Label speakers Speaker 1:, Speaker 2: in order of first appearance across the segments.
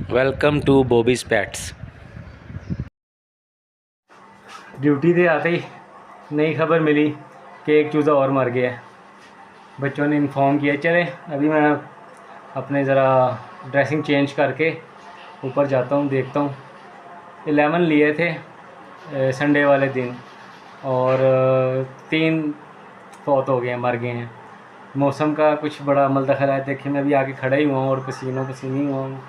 Speaker 1: Welcome to Bobby's pets. Duty से आते ही नई खबर मिली कि एक चूज़ा और मर गया है। बच्चों ने इन्फॉर्म किया। चले अभी मैं अपने ज़रा ड्रेसिंग चेंज करके ऊपर जाता हूँ, देखता हूँ। 11 लिए थे संडे वाले दिन और 3 फौत हो गए हैं, मर गए हैं। मौसम का कुछ बड़ा अमल दखल है। देखिए मैं अभी आके खड़ा ही हुआ हूँ और पसीनों पसीनी हुआ हूँ।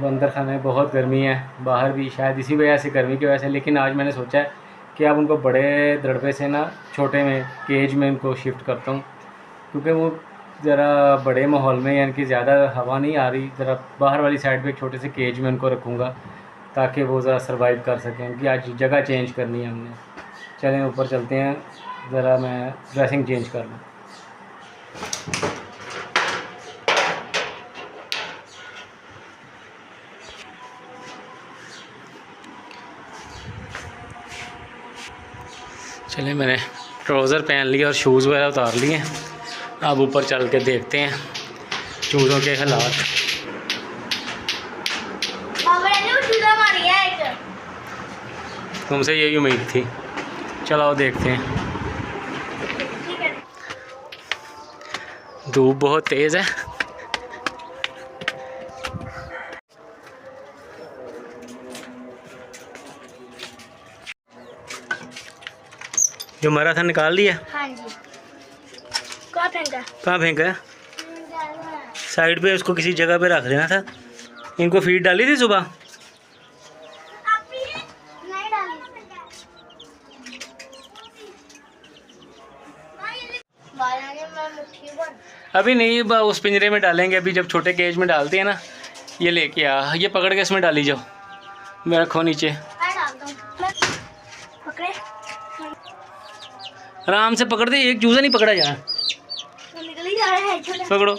Speaker 1: अंदर खाने में बहुत गर्मी है, बाहर भी शायद इसी वजह से, गर्मी की वजह से। लेकिन आज मैंने सोचा है कि अब उनको बड़े दड़बे से ना छोटे में केज में उनको शिफ्ट करता हूँ, क्योंकि वो ज़रा बड़े माहौल में यानी कि ज़्यादा हवा नहीं आ रही। ज़रा बाहर वाली साइड पे एक छोटे से केज में उनको रखूँगा ताकि वो ज़रा सर्वाइव कर सकें, क्योंकि आज जगह चेंज करनी है हमने। चलें ऊपर चलते हैं, ज़रा मैं ड्रेसिंग चेंज कर लूँ। चलिए मैंने ट्राउज़र पहन लिया और शूज़ वगैरह उतार लिए। अब ऊपर चल के देखते हैं चूज़ों के हालात। तुमसे यही उम्मीद थी। चलो देखते हैं। धूप बहुत तेज़ है। जो मरा था निकाल दिया?
Speaker 2: हाँ जी। कहाँ फेंका?
Speaker 1: कहाँ फेंका? साइड पे उसको किसी जगह पे रख देना था। इनको फीड डाली थी सुबह?
Speaker 2: नहीं डाली।
Speaker 1: अभी नहीं, उस पिंजरे में डालेंगे। अभी जब छोटे केज में डालते हैं ना, ये लेके आ, ये पकड़ के इसमें डाली जाओ। मैं रखो नीचे, आराम से पकड़ दे। एक चूजा नहीं पकड़ा जा,
Speaker 2: निकल ही जा रहा है।
Speaker 1: पकड़ो।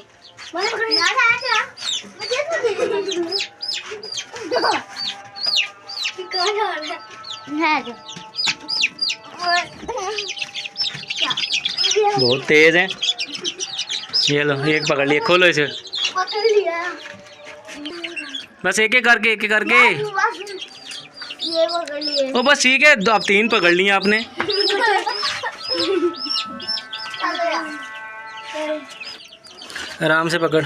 Speaker 1: बहुत तेज है। ये लो, एक पकड़ लिया। खोलो इसे।
Speaker 2: पकड़ लिया।
Speaker 1: बस एक एक करके, एक एक करके।
Speaker 2: ये पकड़ लिए।
Speaker 1: ओ बस ठीक है, अब 3 पकड़ लिए आपने। आराम से पकड़।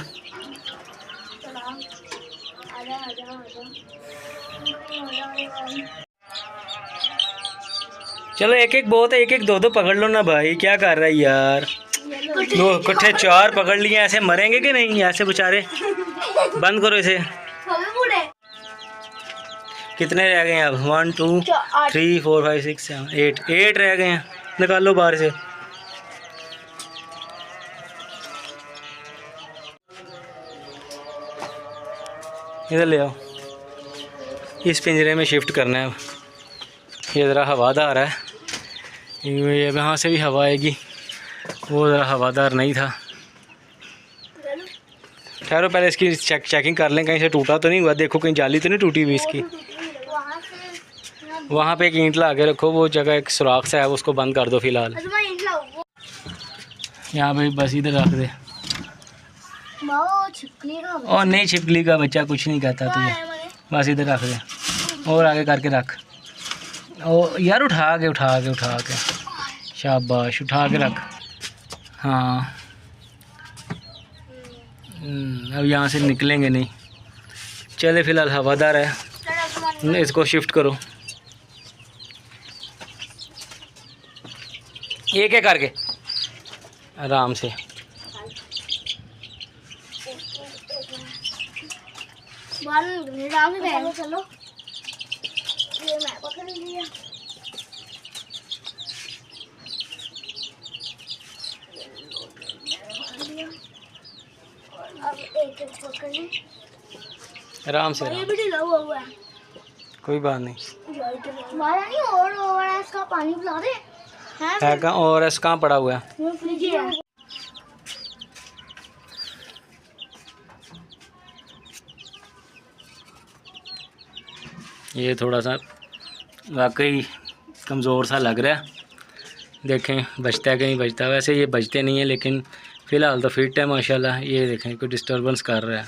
Speaker 1: चलो एक एक बहुत है, एक एक 2 पकड़ लो ना भाई। क्या कर रहा है यार? 2 इकट्ठे 4 पकड़ लिए। ऐसे मरेंगे कि नहीं ऐसे बेचारे? बंद करो इसे। कितने रह गए हैं अब? 1 2 3 4 5 6 7 8 रह गए हैं। निकालो बाहर से। इधर ले आओ। इस पिंजरे में शिफ्ट करना है अब। ये ज़रा हवादार है, ये यहाँ से भी हवा आएगी। वो ज़रा हवादार नहीं था। ठहरो, पहले इसकी चेकिंग कर लें, कहीं से टूटा तो नहीं हुआ। देखो कहीं जाली तो नहीं टूटी हुई इसकी। वहाँ पे एक ईंट ला के रखो, वो जगह एक सुराख सा है, उसको बंद कर दो फिलहाल। यहाँ पे बस इधर रख दे। और नहीं, छिपकली का बच्चा कुछ नहीं कहता तुझे। बस इधर रख दे और आगे करके रख। ओ यार, उठा के शाबाश, उठा के रख। हाँ अब यहाँ से निकलेंगे नहीं। चले फिलहाल हवादार है, इसको शिफ्ट करो एक एक करके आराम से।
Speaker 2: चलो ये मैं पकड़ लिया। अब एक एक पकड़ ली।
Speaker 1: आराम से।
Speaker 2: ये भी ढीला हुआ है।
Speaker 1: कोई बात नहीं।
Speaker 2: हमारा नहीं, और है इसका। पानी पिला दे।
Speaker 1: है कहाँ? और एस कहाँ पड़ा हुआ है?
Speaker 2: वो फ्रिज है।
Speaker 1: ये थोड़ा सा वाकई कमज़ोर सा लग रहा है। देखें बचता है कि नहीं बचता। वैसे ये बचते नहीं है, लेकिन फ़िलहाल तो फिट है माशाल्लाह। ये देखें कोई डिस्टर्बेंस कर रहा है।